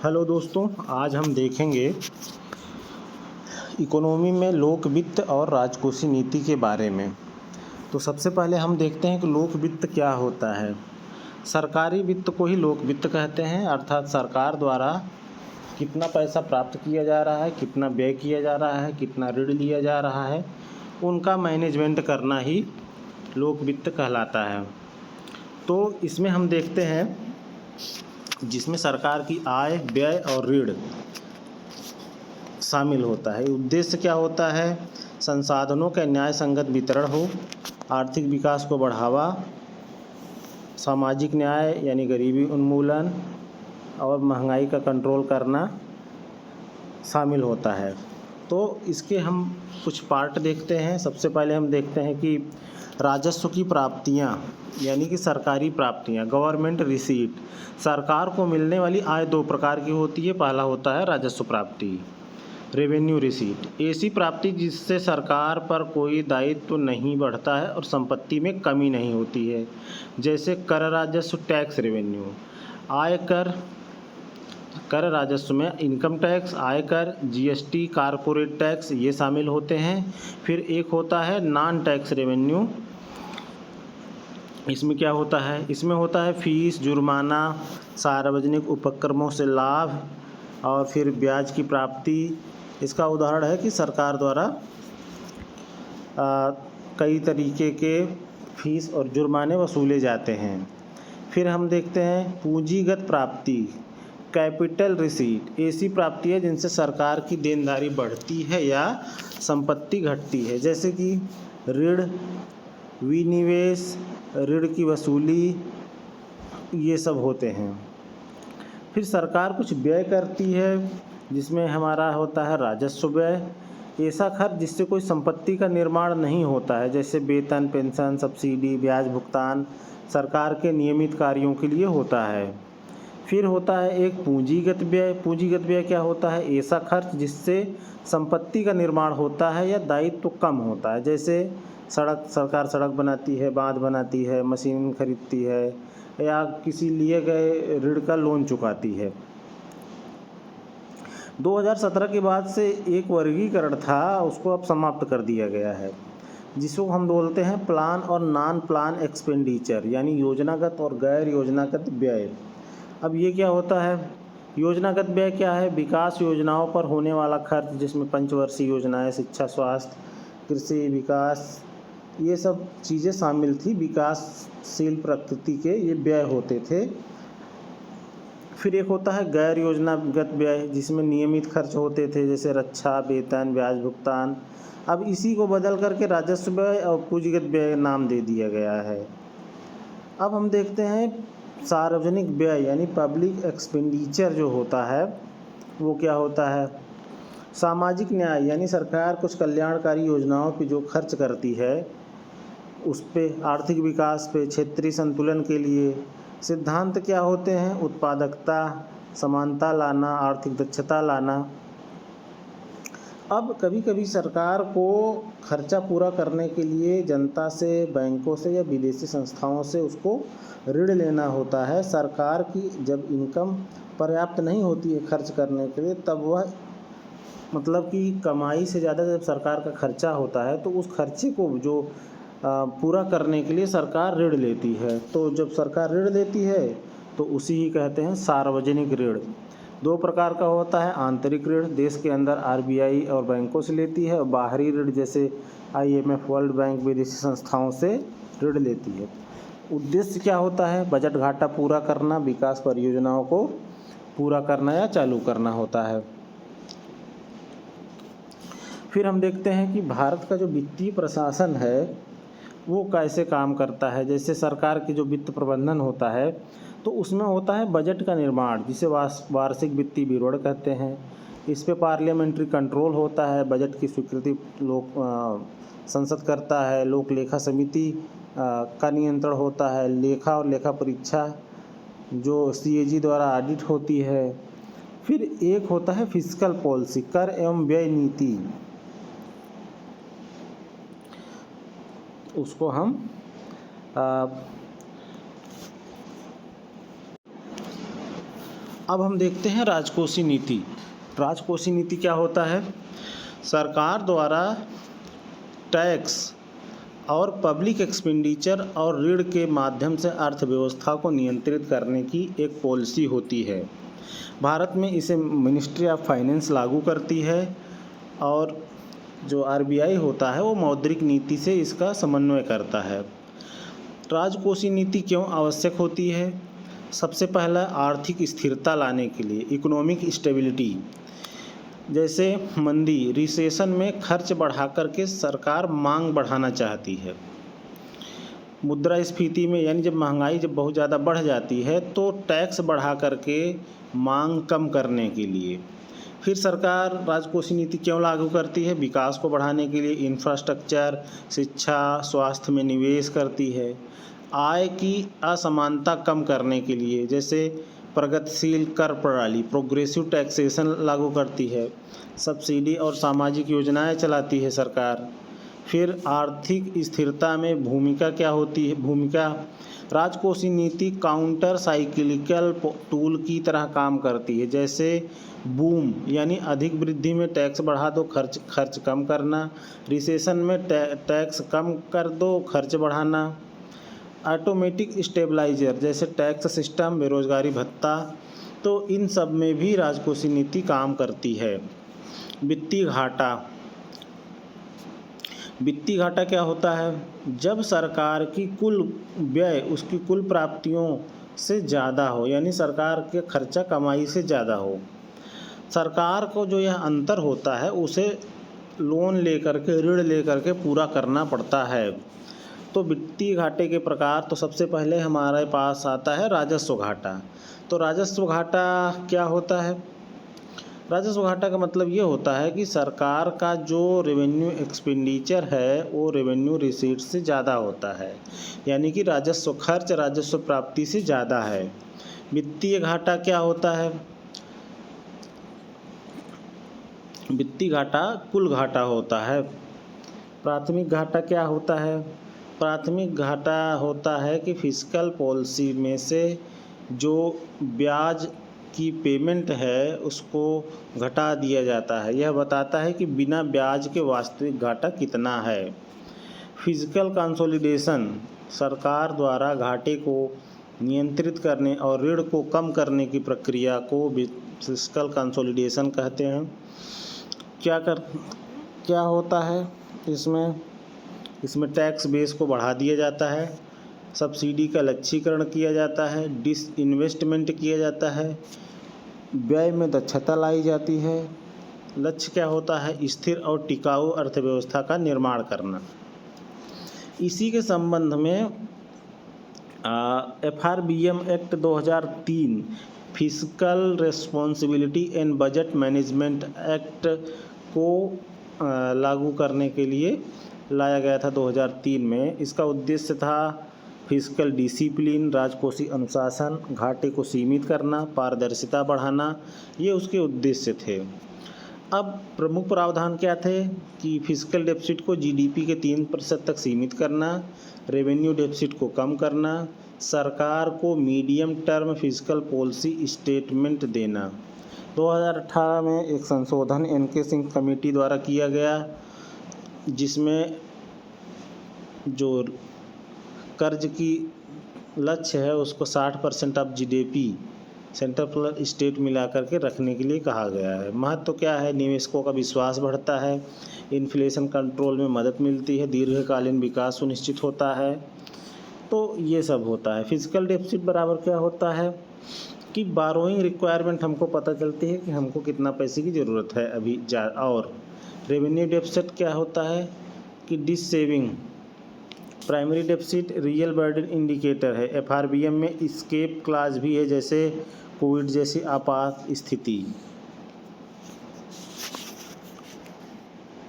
Hello दोस्तों, आज हम देखेंगे इकोनॉमी में लोक वित्त और राजकोषीय नीति के बारे में। तो सबसे पहले हम देखते हैं कि लोक वित्त क्या होता है। सरकारी वित्त को ही लोक वित्त कहते हैं, अर्थात सरकार द्वारा कितना पैसा प्राप्त किया जा रहा है, कितना व्यय किया जा रहा है, कितना ऋण लिया जा रहा है, उनका मैनेजमेंट करना ही लोक वित्त कहलाता है। तो इसमें हम देखते हैं जिसमें सरकार की आय, व्यय और ऋण शामिल होता है। उद्देश्य क्या होता है? संसाधनों का न्याय संगत वितरण हो, आर्थिक विकास को बढ़ावा, सामाजिक न्याय यानी गरीबी उन्मूलन और महंगाई का कंट्रोल करना शामिल होता है। तो इसके हम कुछ पार्ट देखते हैं। सबसे पहले हम देखते हैं कि राजस्व की प्राप्तियां यानी कि सरकारी प्राप्तियां, गवर्नमेंट रिसीट। सरकार को मिलने वाली आय दो प्रकार की होती है। पहला होता है राजस्व प्राप्ति, रेवेन्यू रिसीट। ऐसी प्राप्ति जिससे सरकार पर कोई दायित्व नहीं बढ़ता है और संपत्ति में कमी नहीं होती है, जैसे कर राजस्व, टैक्स रेवेन्यू। आयकर, कर राजस्व में इनकम टैक्स, आयकर, जीएसटी, कारपोरेट टैक्स ये शामिल होते हैं। फिर एक होता है नॉन टैक्स रेवेन्यू। इसमें क्या होता है? इसमें होता है फीस, जुर्माना, सार्वजनिक उपक्रमों से लाभ और फिर ब्याज की प्राप्ति। इसका उदाहरण है कि सरकार द्वारा कई तरीके के फीस और जुर्माने वसूले जाते हैं। फिर हम देखते हैं पूंजीगत प्राप्ति, कैपिटल रिसीट। ऐसी प्राप्ति है जिनसे सरकार की देनदारी बढ़ती है या संपत्ति घटती है, जैसे कि ऋण, विनिवेश, ऋण की वसूली, ये सब होते हैं। फिर सरकार कुछ व्यय करती है जिसमें हमारा होता है राजस्व व्यय। ऐसा खर्च जिससे कोई संपत्ति का निर्माण नहीं होता है, जैसे वेतन, पेंशन, सब्सिडी, ब्याज भुगतान सरकार के नियमित कार्यों के लिए होता है। फिर होता है एक पूंजीगत व्यय। पूंजीगत व्यय क्या होता है? ऐसा खर्च जिससे संपत्ति का निर्माण होता है या दायित्व तो कम होता है, जैसे सरकार सड़क बनाती है, बांध बनाती है, मशीन खरीदती है या किसी लिए गए ऋण का लोन चुकाती है। 2017 के बाद से एक वर्गीकरण था, उसको अब समाप्त कर दिया गया है, जिसको हम बोलते हैं प्लान और नॉन प्लान एक्सपेंडिचर, यानी योजनागत और गैर योजनागत व्यय। अब ये क्या होता है? योजनागत व्यय क्या है? विकास योजनाओं पर होने वाला खर्च, जिसमें पंचवर्षीय योजनाएं, शिक्षा, स्वास्थ्य, कृषि विकास, ये सब चीज़ें शामिल थी। विकासशील प्रकृति के ये व्यय होते थे। फिर एक होता है गैर योजनागत व्यय, जिसमें नियमित खर्च होते थे, जैसे रक्षा, वेतन, ब्याज भुगतान। अब इसी को बदल करके राजस्व व्यय और पूंजीगत व्यय नाम दे दिया गया है। अब हम देखते हैं सार्वजनिक व्यय यानी पब्लिक एक्सपेंडिचर जो होता है वो क्या होता है? सामाजिक न्याय यानी सरकार कुछ कल्याणकारी योजनाओं पे जो खर्च करती है उस पे, आर्थिक विकास पे, क्षेत्रीय संतुलन के लिए। सिद्धांत क्या होते हैं? उत्पादकता, समानता लाना, आर्थिक दक्षता लाना। अब कभी कभी सरकार को खर्चा पूरा करने के लिए जनता से, बैंकों से या विदेशी संस्थाओं से उसको ऋण लेना होता है। सरकार की जब इनकम पर्याप्त नहीं होती है खर्च करने के लिए, तब वह मतलब कि कमाई से ज़्यादा जब सरकार का खर्चा होता है तो उस खर्चे को जो पूरा करने के लिए सरकार ऋण लेती है। तो जब सरकार ऋण लेती है तो उसी ही कहते हैं सार्वजनिक ऋण। दो प्रकार का होता है, आंतरिक ऋण, देश के अंदर आरबीआई और बैंकों से लेती है, और बाहरी ऋण जैसे आईएमएफ, वर्ल्ड बैंक, विदेशी संस्थाओं से ऋण लेती है। उद्देश्य क्या होता है? बजट घाटा पूरा करना, विकास परियोजनाओं को पूरा करना या चालू करना होता है। फिर हम देखते हैं कि भारत का जो वित्तीय प्रशासन है वो कैसे काम करता है। जैसे सरकार की जो वित्त प्रबंधन होता है तो उसमें होता है बजट का निर्माण, जिसे वार्षिक वित्तीय विवरण कहते हैं। इस पे पार्लियामेंट्री कंट्रोल होता है, बजट की स्वीकृति संसद करता है, लोक लेखा समिति का नियंत्रण होता है, लेखा और लेखा परीक्षा जो सीएजी द्वारा ऑडिट होती है। फिर एक होता है फिस्कल पॉलिसी, कर एवं व्यय नीति, उसको हम अब हम देखते हैं राजकोषीय नीति। राजकोषीय नीति क्या होता है? सरकार द्वारा टैक्स और पब्लिक एक्सपेंडिचर और ऋण के माध्यम से अर्थव्यवस्था को नियंत्रित करने की एक पॉलिसी होती है। भारत में इसे मिनिस्ट्री ऑफ फाइनेंस लागू करती है और जो आरबीआई होता है वो मौद्रिक नीति से इसका समन्वय करता है। राजकोषीय नीति क्यों आवश्यक होती है? सबसे पहला आर्थिक स्थिरता लाने के लिए, इकोनॉमिक स्टेबिलिटी। जैसे मंदी, रिसेशन में खर्च बढ़ा करके सरकार मांग बढ़ाना चाहती है। मुद्रास्फीति में यानी जब महंगाई बहुत ज़्यादा बढ़ जाती है तो टैक्स बढ़ा करके मांग कम करने के लिए। फिर सरकार राजकोषीय नीति क्यों लागू करती है? विकास को बढ़ाने के लिए, इंफ्रास्ट्रक्चर, शिक्षा, स्वास्थ्य में निवेश करती है। आय की असमानता कम करने के लिए, जैसे प्रगतिशील कर प्रणाली, प्रोग्रेसिव टैक्सेशन लागू करती है। सब्सिडी और सामाजिक योजनाएं चलाती है सरकार। फिर आर्थिक स्थिरता में भूमिका क्या होती है? भूमिका राजकोषीय नीति काउंटर साइक्लिकल टूल की तरह काम करती है। जैसे बूम यानी अधिक वृद्धि में टैक्स बढ़ा दो, खर्च कम करना। रिसेशन में टैक्स कम कर दो, खर्च बढ़ाना। ऑटोमेटिक स्टेबलाइजर जैसे टैक्स सिस्टम, बेरोजगारी भत्ता, तो इन सब में भी राजकोषीय नीति काम करती है। वित्तीय घाटा। वित्तीय घाटा क्या होता है? जब सरकार की कुल व्यय उसकी कुल प्राप्तियों से ज़्यादा हो, यानी सरकार के खर्चा कमाई से ज़्यादा हो। सरकार को जो यह अंतर होता है उसे लोन लेकर के, ऋण लेकर के पूरा करना पड़ता है। तो वित्तीय घाटे के प्रकार तो सबसे पहले हमारे पास आता है राजस्व घाटा। तो राजस्व घाटा क्या होता है? राजस्व घाटा का मतलब ये होता है कि सरकार का जो रेवेन्यू एक्सपेंडिचर है वो रेवेन्यू रिसीट से ज़्यादा होता है, यानी कि राजस्व खर्च राजस्व प्राप्ति से ज़्यादा है। वित्तीय घाटा क्या होता है? वित्तीय घाटा कुल घाटा होता है। प्राथमिक घाटा क्या होता है? प्राथमिक घाटा होता है कि फिस्कल पॉलिसी में से जो ब्याज की पेमेंट है उसको घटा दिया जाता है। यह बताता है कि बिना ब्याज के वास्तविक घाटा कितना है। फिजिकल कंसोलिडेशन सरकार द्वारा घाटे को नियंत्रित करने और ऋण को कम करने की प्रक्रिया को फिजिकल कंसोलिडेशन कहते हैं। क्या होता है इसमें टैक्स बेस को बढ़ा दिया जाता है, सब्सिडी का लक्ष्यीकरण किया जाता है, डिसइन्वेस्टमेंट किया जाता है, व्यय में दक्षता लाई जाती है। लक्ष्य क्या होता है? स्थिर और टिकाऊ अर्थव्यवस्था का निर्माण करना। इसी के संबंध में FRBM act 2003, physical responsibility and budget management act को लागू करने के लिए लाया गया था 2003 में। इसका उद्देश्य था फिजिकल डिसिप्लिन, राजकोषीय अनुशासन, घाटे को सीमित करना, पारदर्शिता बढ़ाना, ये उसके उद्देश्य थे। अब प्रमुख प्रावधान क्या थे कि फिजिकल डेफिसिट को GDP के 3% तक सीमित करना, रेवेन्यू डेफिसिट को कम करना, सरकार को medium term physical policy statement देना। 2018 में एक संशोधन NK सिंह कमेटी द्वारा किया गया, जिसमें जो कर्ज की लक्ष्य है उसको 60% of GDP central plus state मिला करके रखने के लिए कहा गया है। महत्व क्या है? निवेशकों का विश्वास बढ़ता है, इन्फ्लेशन कंट्रोल में मदद मिलती है, दीर्घकालीन विकास सुनिश्चित होता है। तो ये सब होता है। फिजिकल डेफिसिट बराबर क्या होता है कि बारोइंग रिक्वायरमेंट हमको पता चलती है कि हमको कितना पैसे की ज़रूरत है अभी और रेवेन्यू डेफिसिट क्या होता है कि dissaving. Primary deficit real burden indicator है। FRBM में एस्केप क्लास भी है, जैसे कोविड जैसी आपात स्थिति।